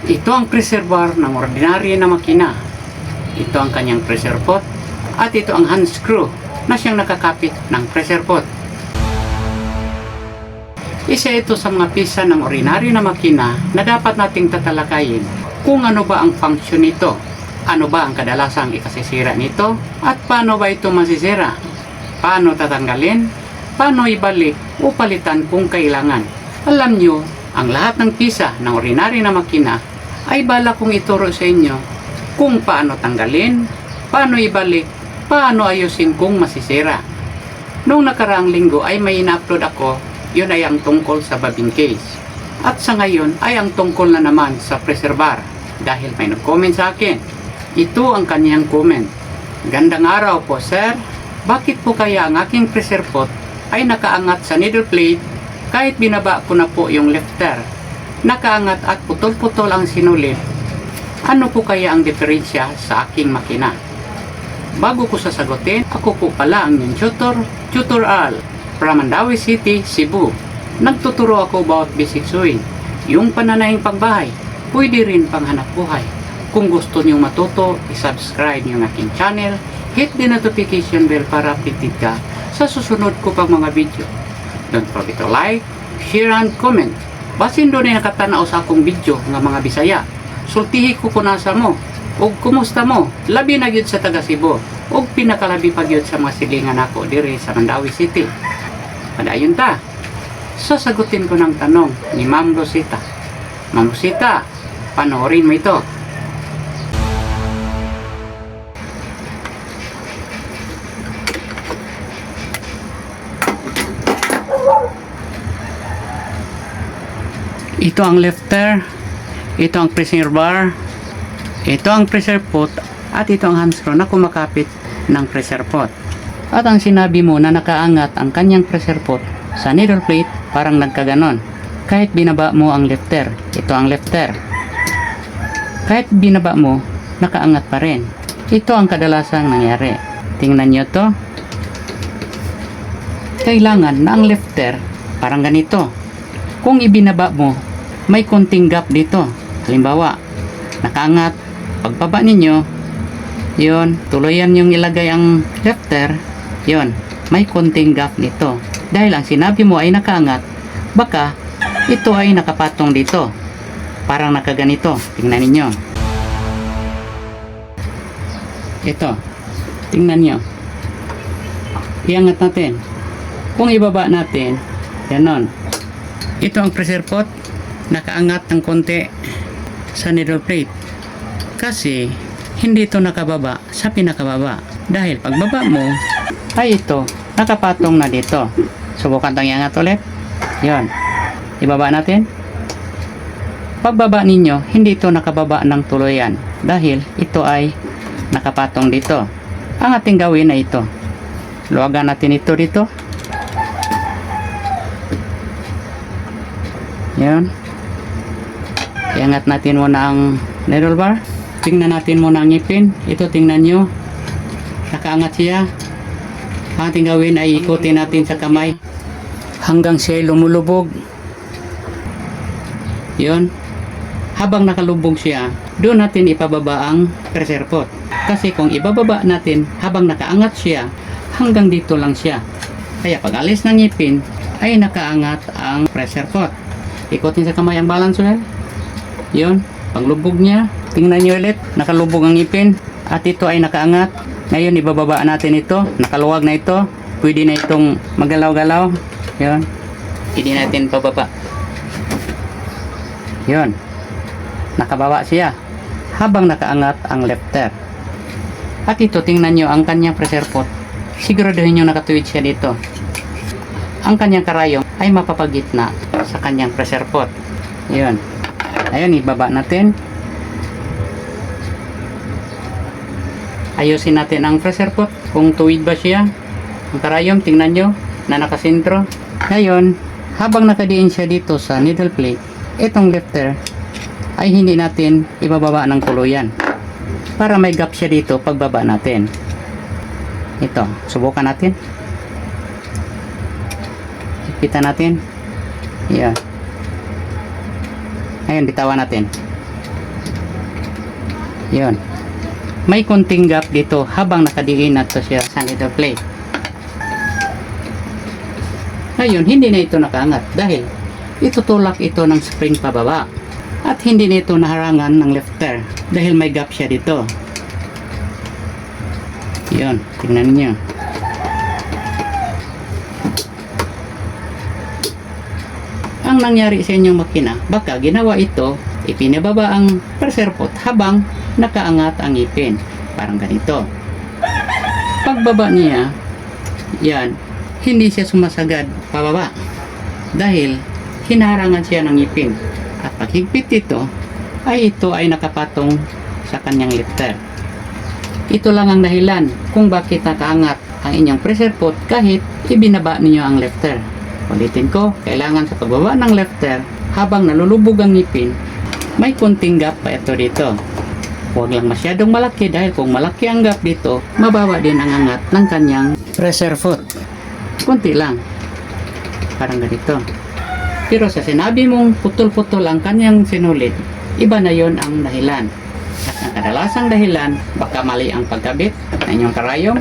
Ito ang pressure bar ng ordinary na makina. Ito ang kanyang pressure pot at ito ang hand screw na siyang nakakapit ng pressure pot. Isa ito sa mga pisa ng ordinary na makina na dapat nating tatalakayin kung ano ba ang function nito, ano ba ang kadalasang ikasisira nito, at paano ba ito masisira, paano tatanggalin, paano ibalik o palitan kung kailangan. Alam nyo, ang lahat ng pisa ng ordinary na makina ay bala kong ituro sa inyo kung paano tanggalin, paano ibalik, paano ayusin kung masisira. Noong nakaraang linggo ay may ina-upload ako, yun ay ang tungkol sa bobbin case. At sa ngayon ay ang tungkol na naman sa pressure bar dahil may nag-comment sa akin. Ito ang kaniyang comment. Gandang araw po sir, bakit po kaya ang aking pressure pot ay nakaangat sa needle plate kahit binaba ko na po yung lifter? Nakaangat at putol-putol ang sinulid. Ano po kaya ang diferensya sa aking makina? Bago ko sasagutin, ako po pala ang inyong Tutor Al from Mandaue City, Cebu. Nagtuturo ako about basic sewing, yung pananahing pagbahay, pwede rin panghanap buhay. Kung gusto niyo matuto, i-subscribe niyo ang aking channel, hit the notification bell para updated ka sa susunod ko pang mga video. Don't forget to like, share, and comment. Basin doon ay nakatanaw sa akong video nga mga Bisaya. Sultihi ko kunasa mo, ug kumusta mo, labi na gyud sa taga Cebu, ug pinakalabi pa gyud sa mga silingan ako diri sa Mandaue City. Padayon ta, sasagutin ko ng tanong ni Ma'am Rosita. Ma'am Rosita, panoorin mo ito. Ito ang lifter, ito ang pressure bar, ito ang pressure pot, at ito ang hand screw na kumakapit ng pressure pot. At ang sinabi mo na nakaangat ang kanyang pressure pot sa needle plate, parang nagkaganon. Kahit binaba mo ang lifter, ito ang lifter. Kahit binaba mo, nakaangat pa rin. Ito ang kadalasang nangyari. Tingnan nyo to. Kailangan na ang lifter parang ganito. Kung ibinaba mo, may konting gap dito. Halimbawa, nakaangat, pagbaba ninyo, yun, tuluyan yung ilagay ang lifter, yun, may konting gap dito. Dahil ang sinabi mo ay nakaangat, baka ito ay nakapatong dito. Parang nakaganito. Tingnan ninyo. Ito, tingnan nyo. Iangat natin. Kung ibaba natin, ganon. Ito ang pressure pot, nakaangat ng konti sa needle plate kasi hindi ito nakababa sa pinakababa. Dahil pagbaba mo ay ito nakapatong na dito. Subukan tang iangat ulit. Yon, ibaba natin. Pagbaba ninyo, hindi ito nakababa ng tuluyan dahil ito ay nakapatong dito. Ang ating gawin ay ito, luwagan natin ito dito. Yan. Iangat natin muna ang needle bar. Tingnan natin muna ang ngipin. Ito, tingnan nyo. Nakaangat siya. Ang ating gawin ay ikutin natin sa kamay hanggang siya ay lumulubog. Yun. Habang nakalubog siya, doon natin ipababa ang pressure pot. Kasi kung ibababa natin habang nakaangat siya, hanggang dito lang siya. Kaya pag alis ng ngipin, ay nakaangat ang pressure pot. Ikutin sa kamay ang balance well. Yun, paglubog niya, tingnan nyo ulit, nakalubog ang ngipin at ito ay nakaangat. Ngayon ibababa natin ito, nakaluwag na ito, pwede na itong magalaw-galaw. Yun, hindi natin pababa. Yun, nakababa siya habang nakaangat ang lifter. At ito, tingnan nyo ang kanyang pressure pot, siguraduhin nyo nakatuwid siya dito. Ang kanyang karayom ay mapapagitna sa kanyang pressure pot. Yun. Ayun, ibaba natin. Ayusin natin ang pressure pot. Kung tuwid ba siya. Ang karayom, tingnan nyo na nakasentro. Ngayon, habang nakadiin siya dito sa needle plate, itong lifter ay hindi natin ibababa ng tuluyan para may gap siya dito pagbaba natin. Ito, subukan natin. Ipitan natin. Yan. Ayun, bitawan natin. Yun. May konting gap dito habang nakadiin na to siya sa needle plate. Ngayon, hindi na ito nakaangat dahil itutulak ito ng spring pababa. At hindi na ito naharangan ng lifter dahil may gap siya dito. Yun, tingnan niyo. Ang nangyari sa inyong makina, baka ginawa ito, ipinababa ang pressure pot habang nakaangat ang ngipin. Parang ganito. Pagbaba niya, yan, hindi siya sumasagad pababa dahil hinaharangan siya ng ngipin. At paghigpit ito ay nakapatong sa kanyang lifter. Ito lang ang dahilan kung bakit nakaangat ang inyong pressure pot kahit ibinaba ninyo ang lifter. Ulitin ko, kailangan sa pagbaba ng lifter habang nalulubog ang ngipin, may konting gap pa ito dito. Huwag lang masyadong malaki dahil kung malaki ang gap dito, mababa din ang angat ng kanyang pressure foot. Kunti lang. Parang ganito. Pero sa sinabi mong putol-putol ang kanyang sinulid, iba na yon ang dahilan. At ang kadalasang dahilan, baka mali ang pagkabit ng inyong karayom,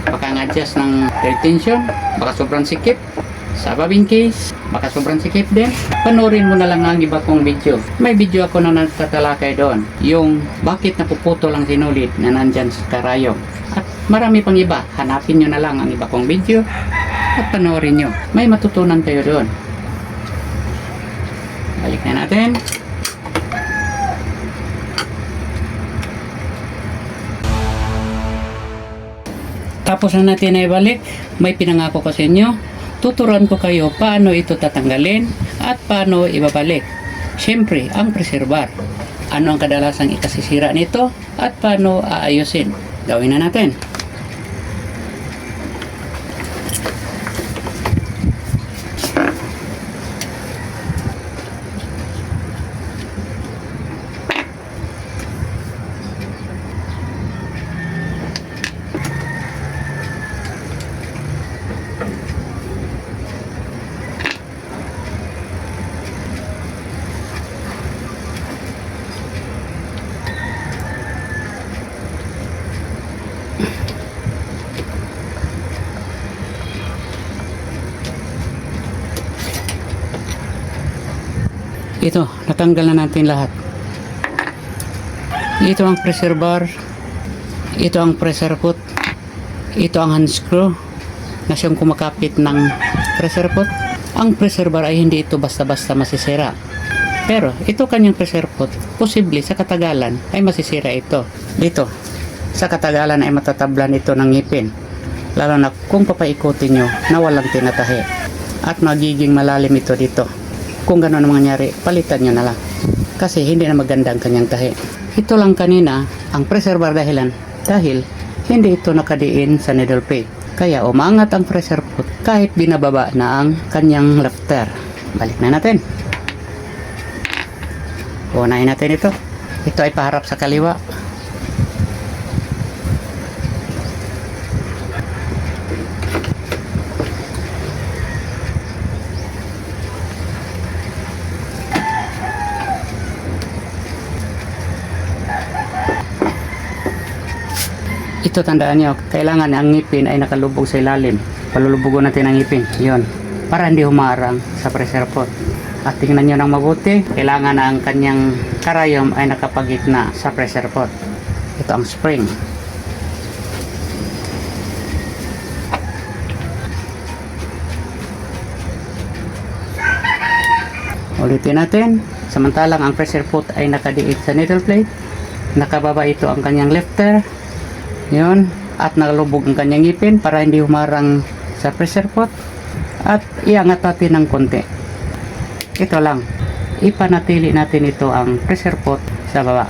baka ng-adjust ng retention, baka sobrang sikip, sa bobbin case, baka sobrang sikip din. Panoorin mo na lang ang iba kong video. May video ako na nagtatalakay doon, yung bakit napuputol ang sinulid na nandyan sa karayom. At marami pang iba, hanapin nyo na lang ang iba kong video at panoorin nyo. May matutunan kayo doon. Balik na natin. Tapos na natin na ibalik. May pinangako ko sa inyo. Tuturuan ko kayo paano ito tatanggalin at paano ibabalik. Siyempre, ang pressure bar. Ano ang kadalasang ikasisira nito at paano aayusin. Gawin na natin. Ito, natanggal na natin lahat. Ito ang pressure bar. Ito ang pressure foot. Ito ang hand screw na siyang kumakapit ng pressure foot. Ang pressure bar ay hindi ito basta-basta masisira. Pero ito kanyang pressure foot, posible sa katagalan ay masisira ito. Dito, sa katagalan ay matatablan ito ng ngipin. Lalo na kung papaikutin nyo na walang tinatahi. At magiging malalim ito dito. Kung gano'n ang mangyari, palitan nyo na lang. Kasi hindi na maganda ang kanyang tahi. Ito lang kanina ang pressure bar dahil hindi ito nakadiin sa needle plate. Kaya umangat ang pressure foot kahit binababa na ang kanyang lifter. Balik na natin. Unahin natin ito. Ito ay paharap sa kaliwa. Ito tandaan nyo, kailangan ang ngipin ay nakalubog sa ilalim. Palulubugon natin ang ngipin, yon, para hindi humarang sa pressure pot. At tingnan nyo ng mabuti, kailangan ang kanyang karayom ay nakapagitna sa pressure pot. Ito ang spring. Ulitin natin, samantalang ang pressure pot ay nakadiit sa needle plate, nakababa ito ang kanyang lifter, yun, at nakalubog ang kanyang ngipin para hindi humarang sa pressure pot, at iangat natin ng konti. Ito lang, ipanatili natin ito ang pressure pot sa baba.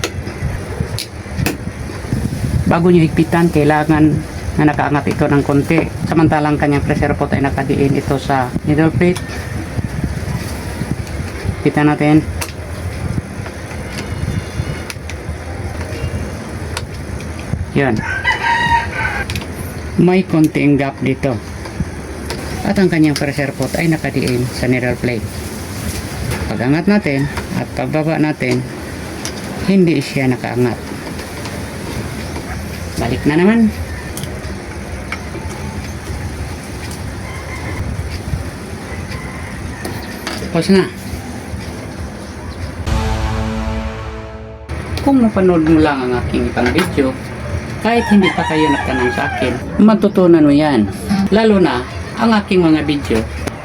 Bago nyo higpitan, kailangan na nakaangat ito ng konti, samantalang kanyang pressure pot ay nakadiin ito sa needle plate. Higpitan natin. Yun, may konting gap dito at ang kanyang pressure pot ay nakadiin sa needle plate. Pagangat natin at pagbaba natin, hindi siya nakaangat. Balik na naman. Pause na. Kung napanood mo lang ang aking ibang video, kahit hindi pa kayo nagtanong sa akin, matutunan mo yan. Lalo na ang aking mga video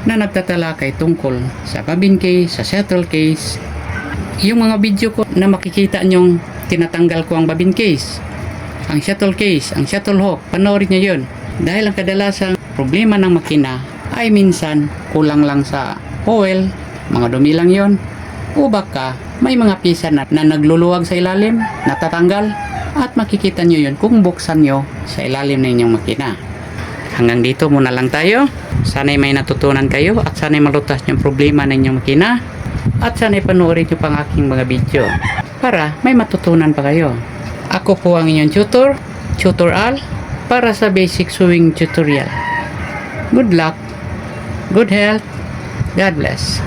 na nagtatalakay tungkol sa bobbin case, sa shuttle case. Yung mga video ko na makikita nyong tinatanggal ko ang bobbin case, ang shuttle case, ang shuttle hook, panoorin nyo yun. Dahil ang kadalasang problema ng makina ay minsan kulang lang sa oil, mga dumi lang yun, o baka may mga pisa na nagluluwag sa ilalim, natatanggal, at makikita nyo yun kung buksan nyo sa ilalim ng inyong makina. Hanggang dito muna lang tayo. Sana'y may natutunan kayo at sana'y malutas yung problema ng inyong makina at sana'y panoorin nyo pang aking mga video para may matutunan pa kayo. Ako po ang inyong Tutor Al, para sa basic sewing tutorial. Good luck, good health, God bless.